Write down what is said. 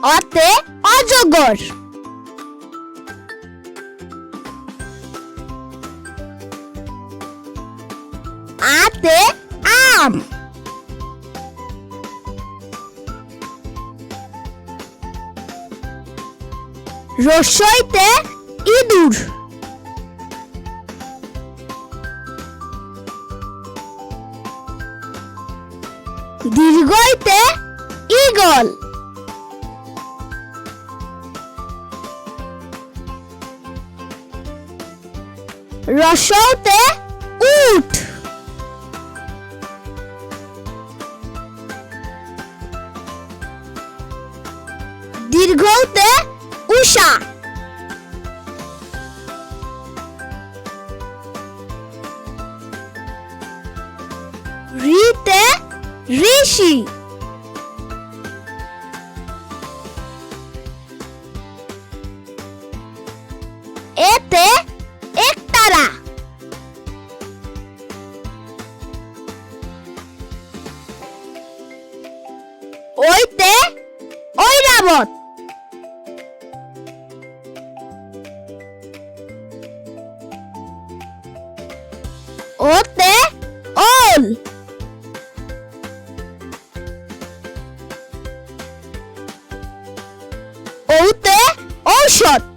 অতে অজগর। আতে আম। রস্বইতে ইঁদুর। দীর্ঘইতে ঈগল। রস্বউতে উট। দীর্ঘউতে উষা। ঋতে ঋষি। এতে একতারা। ওইতে ঐরাবত। ওতে ওল। ওতে ঔষধ।